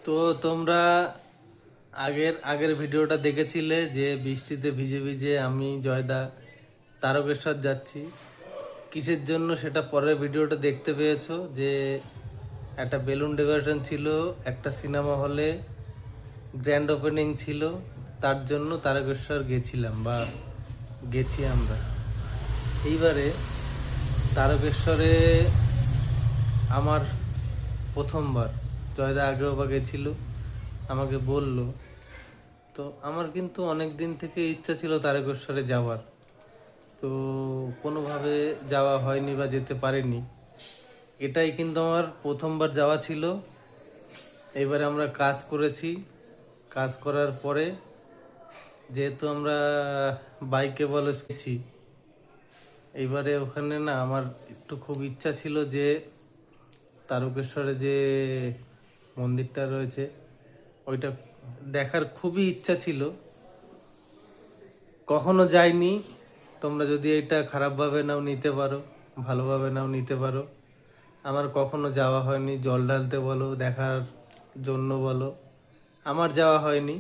তো তোমরা আগের আগের ভিডিওটা দেখেছিলে যে বৃষ্টিতে ভিজে ভিজে আমি জয়দা তারকেশ্বর যাচ্ছি। কিসের জন্য সেটা পরের ভিডিওটা দেখতে পেয়েছো যে একটা বেলুন ডেকোরেশন ছিল, একটা সিনেমা হলে গ্র্যান্ড ওপেনিং ছিল, তার জন্য তারকেশ্বর গেছিলাম বা গেছি আমরা। এইবারে তারকেশ্বরে আমার প্রথমবার, জয়দা আগেও বা গেছিল, আমাকে বলল। তো আমার কিন্তু অনেক দিন থেকে ইচ্ছা ছিল তারকেশ্বরে যাওয়ার, তো কোনোভাবে যাওয়া হয়নি বা যেতে পারিনি। এটাই কিন্তু আমার প্রথমবার যাওয়া ছিল। এবারে আমরা কাজ করেছি, কাজ করার পরে যেহেতু আমরা বাইকে বলে শিখেছি, এইবারে ওখানে না আমার একটু খুব ইচ্ছা ছিল যে তারকেশ্বরে যে মন্দিরটা রয়েছে ওইটা দেখার খুবই ইচ্ছা ছিল। কখনো যাইনি। তোমরা যদি এটা খারাপভাবে নাও নিতে পারো, ভালোভাবে নাও নিতে পারো। আমার কখনো যাওয়া হয়নি, জল ঢালতে বলো, দেখার জন্য বলো, আমার যাওয়া হয়নি।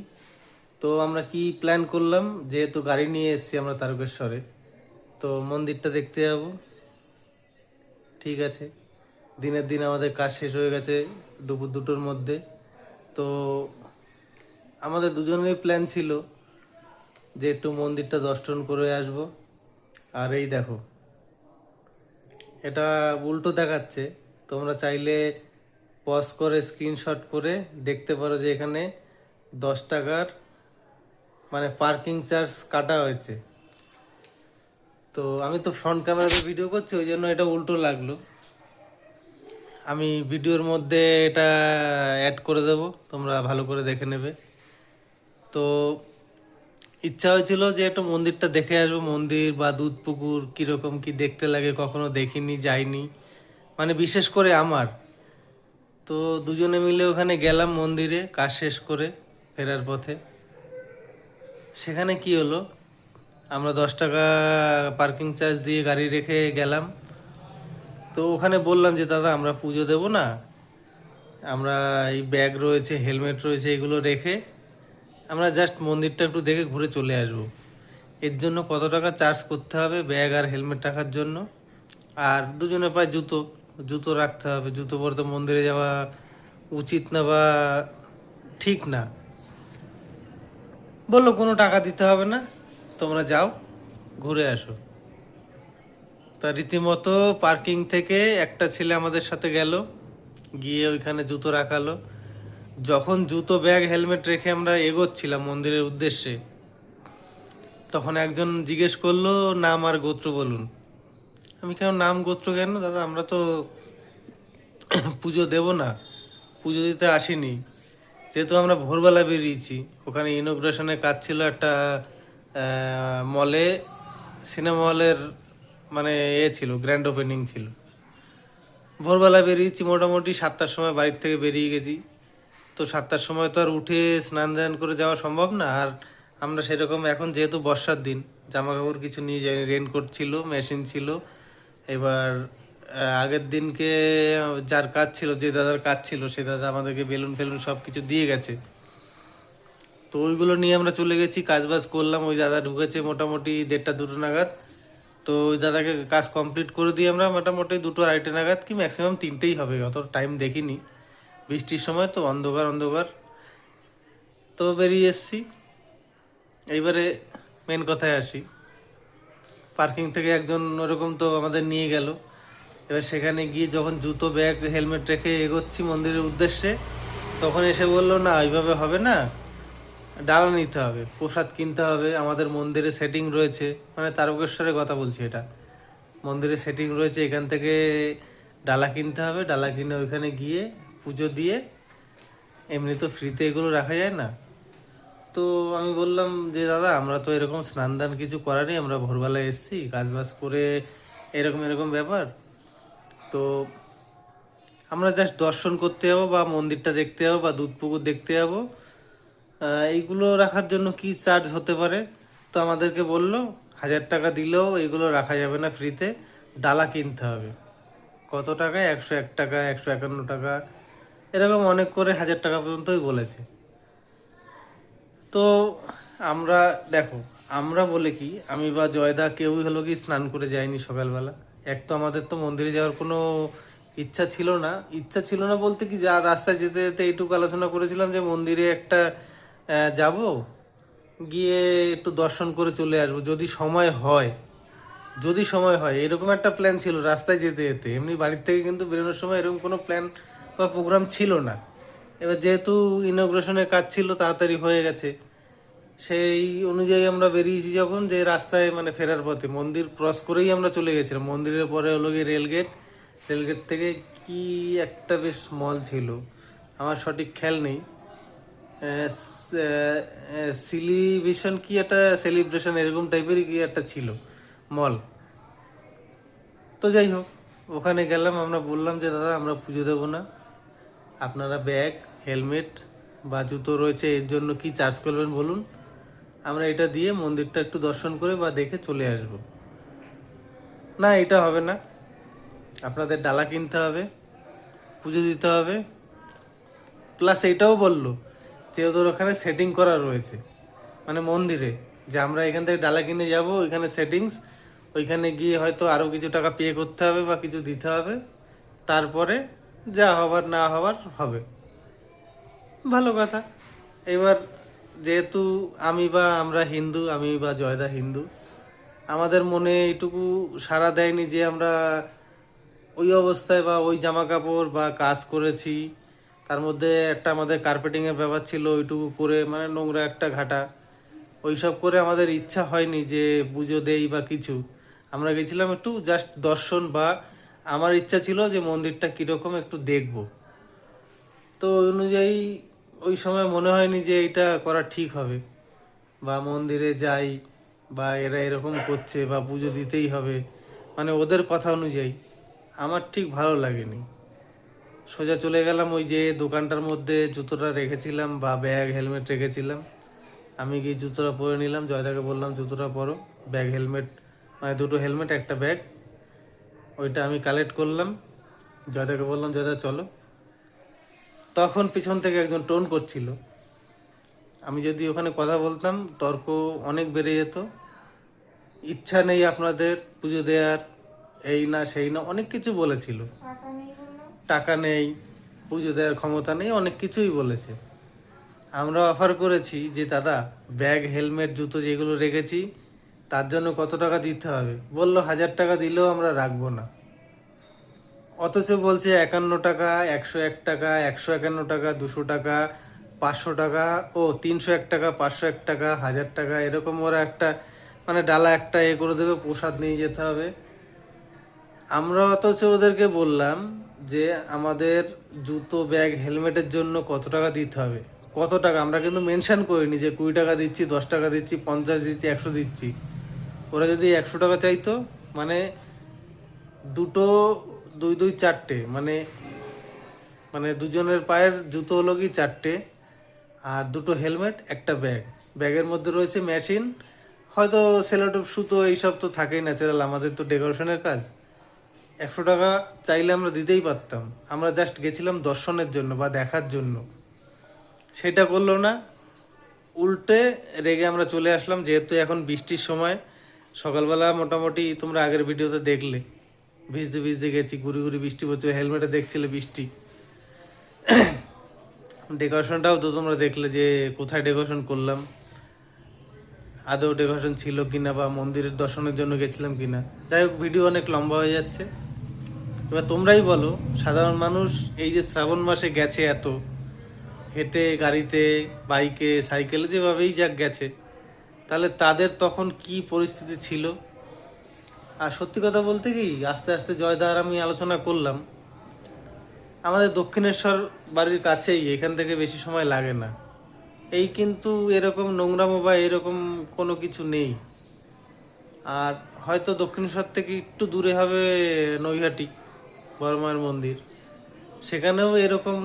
তো আমরা কি প্ল্যান করলাম, যেহেতু গাড়ি নিয়ে এসেছি আমরা তারকেশ্বরে, তো মন্দিরটা দেখতে যাব। ঠিক আছে, দিনের দিন আমাদের কাজ শেষ হয়ে গেছে দুপুর দুটোর মধ্যে। তো আমাদের দুজনেরই প্ল্যান ছিল যে একটু মন্দিরটা দর্শন করে আসব। আর এই দেখো, এটা উল্টো দেখাচ্ছে। তোমরা চাইলে পজ করে স্ক্রিনশট করে দেখতে পারো যে এখানে 10 টাকার মানে পার্কিং চার্জ কাটা হয়েছে। তো আমি তো ফ্রন্ট ক্যামেরাতে ভিডিও করছি, ওই জন্য এটা উল্টো লাগলো। আমি ভিডিওর মধ্যে এটা অ্যাড করে দেব, তোমরা ভালো করে দেখে নেবে। তো ইচ্ছা হয়েছিল যে একটু মন্দিরটা দেখে আসবো, মন্দির বা দুধ পুকুর কীরকম কি দেখতে লাগে, কখনো দেখিনি, যাইনি, মানে বিশেষ করে আমার। তো দুজনে মিলে ওখানে গেলাম মন্দিরে কাজ শেষ করে ফেরার পথে। সেখানে কি হলো, আমরা 10 টাকা পার্কিং চার্জ দিয়ে গাড়ি রেখে গেলাম। তো ওখানে বললাম যে দাদা আমরা পুজো দেব না, আমরা এই ব্যাগ রয়েছে, হেলমেট রয়েছে, এগুলো রেখে আমরা জাস্ট মন্দিরটা একটু দেখে ঘুরে চলে আসবো। এর জন্য কত টাকা চার্জ করতে হবে ব্যাগ আর হেলমেট রাখার জন্য? আর দুজনে পায়ে জুতো, জুতো রাখতে হবে। জুতো পরে তো মন্দিরে যাওয়া উচিত না বা ঠিক না। বললো কোনো টাকা দিতে হবে না, তোমরা যাও ঘুরে আসো। তা রীতিমতো পার্কিং থেকে একটা ছেলে আমাদের সাথে গেল, গিয়ে ওইখানে জুতো রাখালো। যখন জুতো ব্যাগ হেলমেট রেখে আমরা এগোচ্ছিলাম মন্দিরের উদ্দেশ্যে, তখন একজন জিজ্ঞেস করলো নাম আর গোত্র বলুন। আমি কেন নাম গোত্র কেন দাদা, আমরা তো পুজো দেব না, পুজো দিতে আসিনি। যেহেতু আমরা ভোরবেলা বেরিয়েছি, ওখানে ইনোগ্রেশনের কাজ ছিল একটা মলে, সিনেমা হলের মানে ছিল, গ্র্যান্ড ওপেনিং ছিল। ভোরবেলা বেরিয়েছি, মোটামুটি 7টার সময় বাড়ির থেকে বেরিয়ে গেছি। তো 7টার সময় তো আর উঠে স্নান দান করে যাওয়া সম্ভব না। আর আমরা সেরকম এখন যেহেতু বর্ষার দিন, জামা কাপড় কিছু নিয়ে যাইনি, রেনকোট ছিল, মেশিন ছিল। এবার আগের দিনকে যার কাজ ছিল, যে দাদার কাজ ছিল, সে দাদা আমাদেরকে বেলুন ফেলুন সব কিছু দিয়ে গেছে। তো ওইগুলো নিয়ে আমরা চলে গেছি, কাজবাজ করলাম। ওই দাদা ঢুকেছে মোটামুটি 1:30-2টো নাগাদ। তো ওই দাদাকে কাজ কমপ্লিট করে দিয়ে আমরা মোটামুটি 2টো-2:30 নাগাদ, কি ম্যাক্সিমাম 3টেই হবে, অত টাইম দেখিনি, বৃষ্টির সময় তো অন্ধকার অন্ধকার। তো বেরিয়ে এসছি। এইবারে মেন কথায় আসি, পার্কিং থেকে একজন ওরকম তো আমাদের নিয়ে গেল। এবার সেখানে গিয়ে যখন জুতো ব্যাগ হেলমেট রেখে এগোচ্ছি মন্দিরের উদ্দেশ্যে, তখন এসে বললো না ওইভাবে হবে না, ডালা নিতে হবে, প্রসাদ কিনতে হবে। আমাদের মন্দিরে সেটিং রয়েছে, মানে তারকেশ্বরের কথা বলছি, এটা মন্দিরে সেটিং রয়েছে, এখান থেকে ডালা কিনতে হবে। ডালা কিনে ওইখানে গিয়ে পুজো দিয়ে, এমনি তো ফ্রিতে এগুলো রাখা যায় না। তো আমি বললাম যে দাদা আমরা তো এরকম স্নান দান কিছু করার নেই, আমরা ভোরবেলা এসেছি কাজবাজ করে, এরকম এরকম ব্যাপার। তো আমরা জাস্ট দর্শন করতে যাবো বা মন্দিরটা দেখতে যাবো বা দুধ পুকুর দেখতে যাবো, এইগুলো রাখার জন্য কি চার্জ হতে পারে? তো আমাদেরকে বললো 1000 টাকা দিলেও এগুলো রাখা যাবে না ফ্রিতে, ডালা কিনতে হবে। কত টাকায়? 101 টাকা, 151 টাকা, এরকম অনেক করে 1,000 টাকা পর্যন্তই বলেছে। তো আমরা দেখো, আমরা বলে কি, আমি বা জয়দা কেউই হলো কি স্নান করে যায়নি সকালবেলা। এক তো আমাদের তো মন্দিরে যাওয়ার কোনো ইচ্ছা ছিল না। ইচ্ছা ছিল না বলতে কি, যা রাস্তায় যেতে যেতে এইটুকু আলোচনা করেছিলাম যে মন্দিরে একটা যাব, গিয়ে একটু দর্শন করে চলে আসবো যদি সময় হয়। যদি সময় হয় এরকম একটা প্ল্যান ছিল রাস্তায় যেতে যেতে। এমনি বাড়ির থেকে কিন্তু বেরোনোর সময় এরকম কোনো প্ল্যান বা প্রোগ্রাম ছিল না। এবার যেহেতু ইনগ্রেশনের কাজ ছিল, তাড়াতাড়ি হয়ে গেছে, সেই অনুযায়ী আমরা বেরিয়েছি যখন, যে রাস্তায় মানে ফেরার পথে মন্দির ক্রস করেই আমরা চলে গেছিলাম। মন্দিরের পরে হলো গিয়ে রেলগেট। রেলগেট থেকে কি একটা বেশ মল ছিল, আমার সঠিক খেয়াল নেই। সেলিব্রেশন কি একটা, সেলিব্রেশন এরকম টাইপেরই কি একটা ছিল মল। তো যাই হোক, ওখানে গেলাম, আমরা বললাম যে দাদা আমরা পুজো দেবো না, আপনারা ব্যাগ, হেলমেট বা জুতো রয়েছে, এর জন্য কি চার্জ করবেন বলুন, আমরা এটা দিয়ে মন্দিরটা একটু দর্শন করে বা দেখে চলে আসব। না, এটা হবে না, আপনাদের ডালা কিনতে হবে, পুজো দিতে হবে। প্লাস এইটাও বললো যে ওদের ওখানে সেটিং করা রয়েছে, মানে মন্দিরে, যে আমরা এখান থেকে ডালা কিনে যাব, ওইখানে সেটিংস, ওইখানে গিয়ে হয়তো আরও কিছু টাকা পে করতে হবে বা কিছু দিতে হবে, তারপরে যা হবার না হবার হবে। ভালো কথা। এবার যেহেতু আমরা হিন্দু, আমি বা জয়দা হিন্দু, আমাদের মনে এইটুকু সাড়া দেয়নি যে আমরা ওই অবস্থায় বা ওই জামা কাপড় বা কাজ করেছি, তার মধ্যে একটা আমাদের কার্পেটিংয়ের ব্যাপার ছিল, ওইটুকু করে মানে নোংরা একটা ঘাটা, ওইসব করে আমাদের ইচ্ছা হয়নি যে পুজো দেই বা কিছু। আমরা গেছিলাম একটু জাস্ট দর্শন, বা আমার ইচ্ছা ছিল যে মন্দিরটা কীরকম একটু দেখব। তো ওই অনুযায়ী ওই সময় মনে হয়নি যে এটা করা ঠিক হবে, বা মন্দিরে যাই বা এরা এরকম করছে বা পুজো দিতেই হবে, মানে ওদের কথা অনুযায়ী আমার ঠিক ভালো লাগেনি। সোজা চলে গেলাম ওই যে দোকানটার মধ্যে জুতোটা রেখেছিলাম বা ব্যাগ হেলমেট রেখেছিলাম, আমি গিয়ে জুতোটা পরে নিলাম, জয়দাকে বললাম জুতোটা পরো, ব্যাগ হেলমেট, মানে দুটো হেলমেট একটা ব্যাগ, ওইটা আমি কালেক্ট করলাম। জয়দাকে বললাম জয়দা চলো। তখন পিছন থেকে একজন টোন করছিল, আমি যদি ওখানে কথা বলতাম তর্ক অনেক বেড়ে যেত। ইচ্ছা নেই আপনাদের পুজো দেওয়ার, এই না সেই না, অনেক কিছু বলেছিল। টাকা নেই, পুজো দেওয়ার ক্ষমতা নেই, অনেক কিছুই বলেছে। আমরা অফার করেছি যে দাদা ব্যাগ হেলমেট জুতো যেগুলো রেখেছি তার জন্য কত টাকা দিতে হবে, বললো 1,000 টাকা দিলেও আমরা রাখবো না। অথচ বলছে 51 টাকা, 101 টাকা, 151 টাকা, 200 টাকা, 500 টাকা, ও 301 টাকা, 501 টাকা, 1,000 টাকা, এরকম ওরা একটা মানে ডালা একটা করে দেবে, প্রসাদ নিয়ে যেতে হবে। আমরা অথচ ওদেরকে বললাম যে আমাদের জুতো ব্যাগ হেলমেটের জন্য কত টাকা দিতে হবে, কত টাকা, আমরা কিন্তু মেনশন করিনি যে 20 টাকা দিচ্ছি, 10 টাকা দিচ্ছি, 50 দিচ্ছি, 100 দিচ্ছি। ওরা যদি 100 টাকা চাইতো, মানে দুটো, দুই দুই চারটে, মানে মানে দুজনের পায়ের জুতো হলো কি চারটে, আর দুটো হেলমেট, একটা ব্যাগ, ব্যাগের মধ্যে রয়েছে মেশিন, হয়তো সেলোটেপ সুতো এইসব তো থাকেই ন্যাচারাল, আমাদের তো ডেকোরেশনের কাজ। 100 টাকা চাইলে আমরা দিতেই পারতাম, আমরা জাস্ট গেছিলাম দর্শনের জন্য বা দেখার জন্য, সেটা করলো না। উল্টে রেগে আমরা চলে আসলাম, যেহেতু এখন বৃষ্টির সময়। সকালবেলা মোটামুটি তোমরা আগের ভিডিওতে দেখলে ভিজতে ভিজতে গেছি, ঘুরি ঘুরি বৃষ্টি পড়ছে, হেলমেটে দেখছিলে বৃষ্টি। ডেকোরেশনটাও তো তোমরা দেখলে যে কোথায় ডেকোরেশন করলাম, আদৌ ডেকোরেশন ছিল কিনা বা মন্দিরের দর্শনের জন্য গেছিলাম কিনা। যাই হোক, ভিডিও অনেক লম্বা হয়ে যাচ্ছে। এবার তোমরাই বলো, সাধারণ মানুষ এই যে শ্রাবণ মাসে গেছে এত হেঁটে, গাড়িতে, বাইকে, সাইকেলে, যেভাবেই যাক গেছে, তাহলে তাদের তখন কি পরিস্থিতি ছিল। আর সত্যি কথা বলতে কি, আস্তে আস্তে জয়দা আর আমি আলোচনা করলাম, আমাদের দক্ষিণেশ্বর বাড়ির কাছেই, এখান থেকে বেশি সময় লাগে না। এই কিন্তু এরকম নোংরামো বা এরকম কোনো কিছু নেই। আর হয়তো দক্ষিণেশ্বর থেকে একটু দূরে হবে নৈহাটি বড় মায়ের মন্দির, সেখানেও এরকম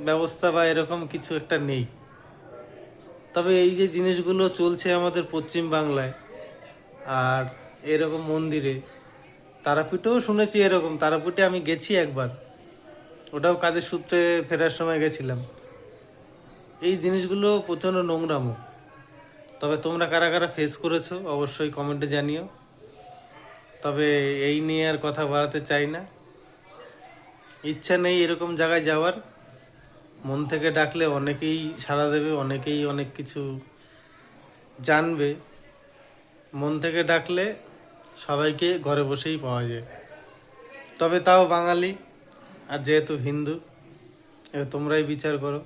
ব্যবস্থা বা এরকম কিছু একটা নেই। তবে এই যে জিনিসগুলো চলছে আমাদের পশ্চিম বাংলায়, আর এরকম মন্দিরে, তারাপীঠেও শুনেছি এরকম, তারাপীঠে আমি গেছি একবার, ওটাও কাজের সূত্রে ফেরার সময় গেছিলাম। এই জিনিসগুলো প্রচণ্ড নোংরামো। তবে তোমরা কারা কারা ফেস করেছো অবশ্যই কমেন্টে জানিও। তবে এই নিয়ে আর কথা বাড়াতে চাই না, ইচ্ছা নেই এরকম জায়গায় যাওয়ার। মন থেকে ডাকলে অনেকেই সাড়া দেবে, অনেকেই অনেক কিছু জানবে। মন থেকে ডাকলে সবাইকে ঘরে বসেই পাওয়া যায়। তবে তাও বাঙালি, আর যেহেতু হিন্দু, এবার তোমরাই বিচার করো।